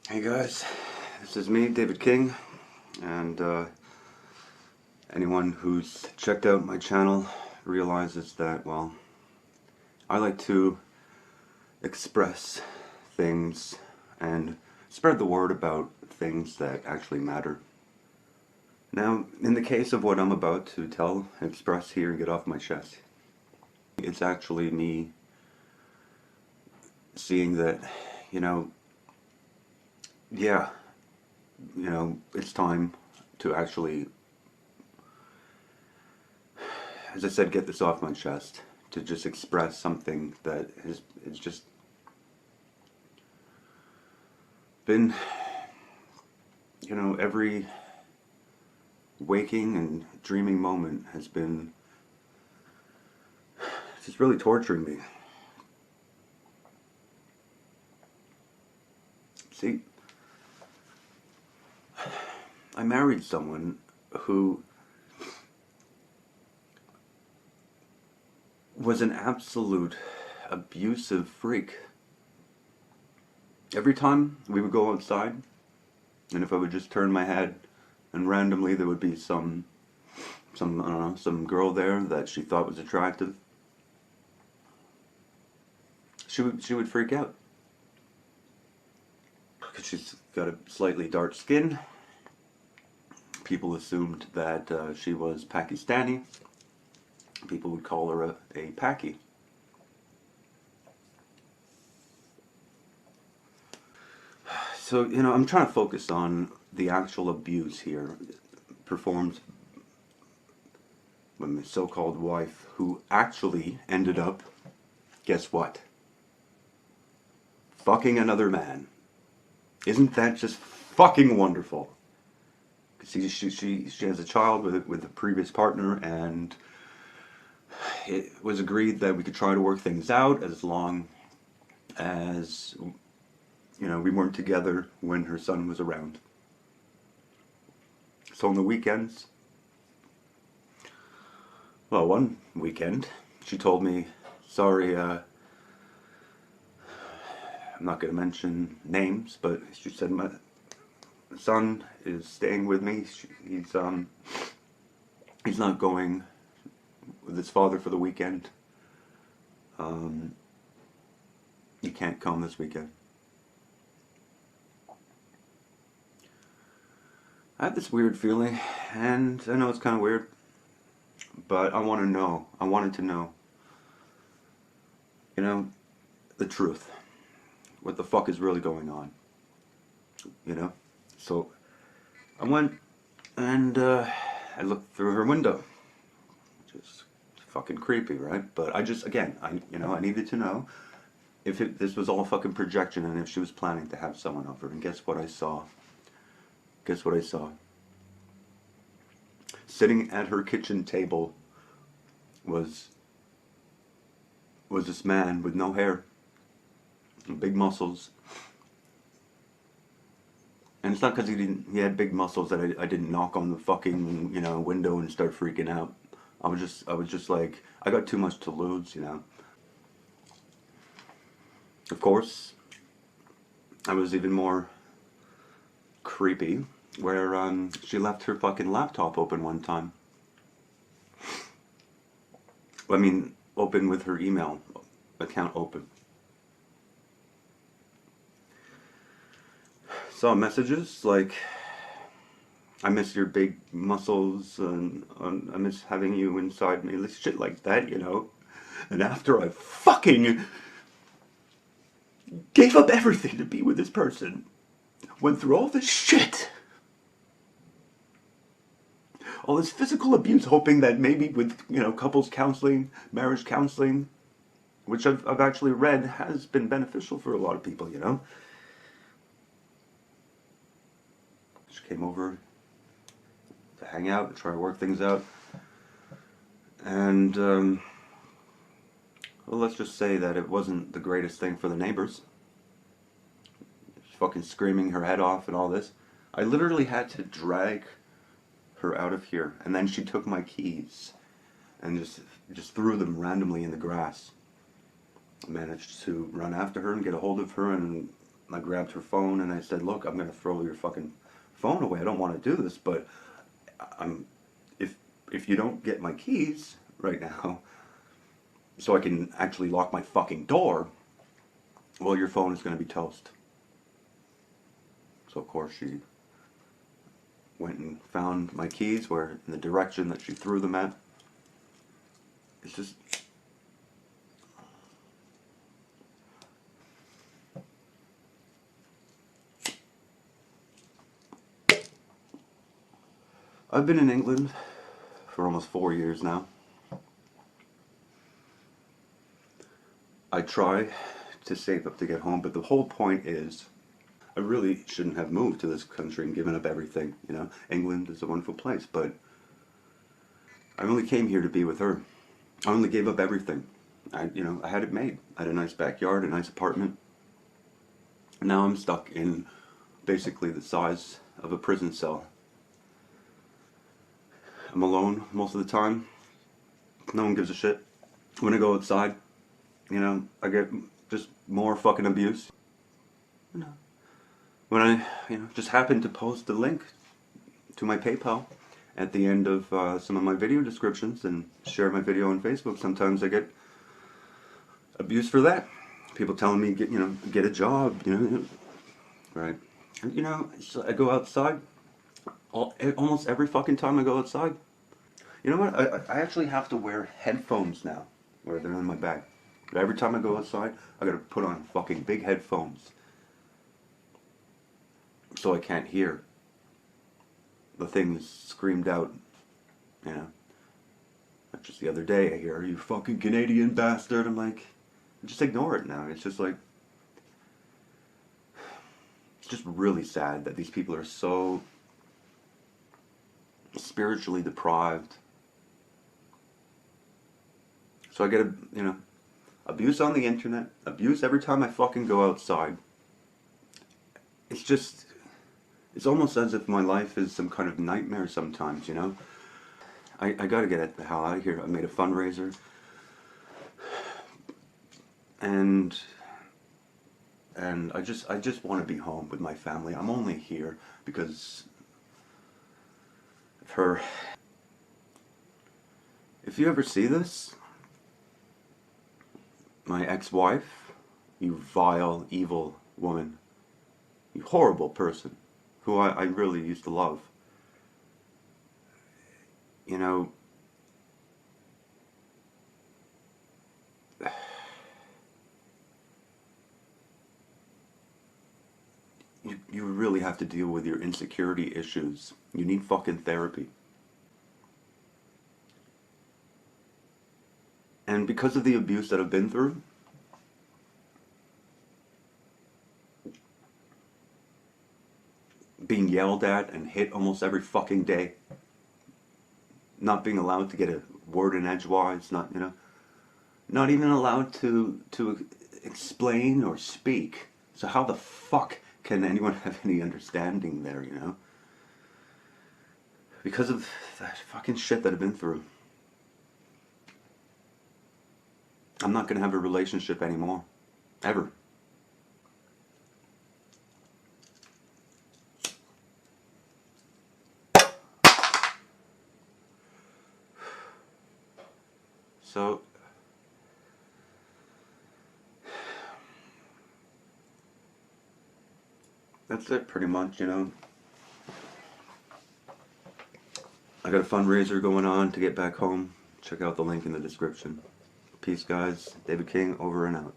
Hey guys, this is me, David King, and anyone who's checked out my channel realizes that, well, I like to express things and spread the word about things that actually matter. Now, in the case of what I'm about to express here and get off my chest, it's actually me seeing that, you know, yeah, it's time to actually, as I said, get this off my chest, to just express something that is just been, every waking and dreaming moment has been just really torturing me. See, I married someone who was an absolute abusive freak. Every time we would go outside, and if I would just turn my head, and randomly there would be some I don't know, some girl there that she thought was attractive, she would freak out because she's got a slightly dark skin. People assumed that she was Pakistani. People would call her a Paki. So, I'm trying to focus on the actual abuse here performed by my so-called wife, who actually ended up, guess what? Fucking another man. Isn't that just fucking wonderful? See, she has a child with a previous partner, and it was agreed that we could try to work things out as long as, we weren't together when her son was around. So on the weekends, well, one weekend, she told me, sorry, I'm not going to mention names, but she said, my son is staying with me. He's not going with his father for the weekend. You can't come this weekend. I had this weird feeling, and I know it's kind of weird, but I wanted to know, the truth. What the fuck is really going on, So I went and I looked through her window. Just fucking creepy, right? But I just, again, I needed to know if this was all fucking projection and if she was planning to have someone over. And guess what I saw? Guess what I saw? Sitting at her kitchen table was this man with no hair and big muscles. And it's not because he had big muscles that I didn't knock on the fucking, window and start freaking out. I was just like, I got too much to lose, Of course, I was even more creepy where she left her fucking laptop open one time. I mean, open with her email account open. Saw messages like, I miss your big muscles, and I miss having you inside me, shit like that, And after I fucking gave up everything to be with this person, went through all this shit, all this physical abuse, hoping that maybe with, couples counseling, marriage counseling, which I've actually read has been beneficial for a lot of people, She came over to hang out and try to work things out. And, well, let's just say that it wasn't the greatest thing for the neighbors. She's fucking screaming her head off and all this. I literally had to drag her out of here, and then she took my keys and just threw them randomly in the grass. I managed to run after her and get a hold of her and I grabbed her phone and I said, look, I'm going to throw your fucking phone away. I don't want to do this, but I'm, if you don't get my keys right now, so I can actually lock my fucking door, well, your phone is going to be toast. So of course she went and found my keys where in the direction that she threw them at. It's just... I've been in England for almost 4 years now. I try to save up to get home, but the whole point is I really shouldn't have moved to this country and given up everything, you know. England is a wonderful place, but I only came here to be with her. I only gave up everything. I had it made. I had a nice backyard, a nice apartment. Now I'm stuck in basically the size of a prison cell. I'm alone most of the time. No one gives a shit. When I go outside, you know, I get just more fucking abuse. You know. When I, just happen to post a link to my PayPal at the end of some of my video descriptions and share my video on Facebook, sometimes I get abuse for that. People telling me, get a job, right? And, so I go outside, almost every fucking time I go outside. You know what? I actually have to wear headphones now, where they're in my bag. But every time I go outside, I gotta put on fucking big headphones. So I can't hear the things screamed out, Like just the other day I hear, you fucking Canadian bastard. I'm like, just ignore it now. It's just like, it's just really sad that these people are so spiritually deprived. So I get, abuse on the internet, abuse every time I fucking go outside. It's just, it's almost as if my life is some kind of nightmare sometimes, I gotta get the hell out of here. I made a fundraiser. And I just want to be home with my family. I'm only here because of her. If you ever see this, my ex-wife, you vile, evil woman, you horrible person, who I really used to love. You really have to deal with your insecurity issues. You need fucking therapy. And because of the abuse that I've been through, being yelled at and hit almost every fucking day, not being allowed to get a word in edgewise, not even allowed to explain or speak. So how the fuck can anyone have any understanding there, Because of that fucking shit that I've been through. I'm not gonna have a relationship anymore. Ever. So that's it pretty much, I got a fundraiser going on to get back home. Check out the link in the description. Peace, guys. David King, over and out.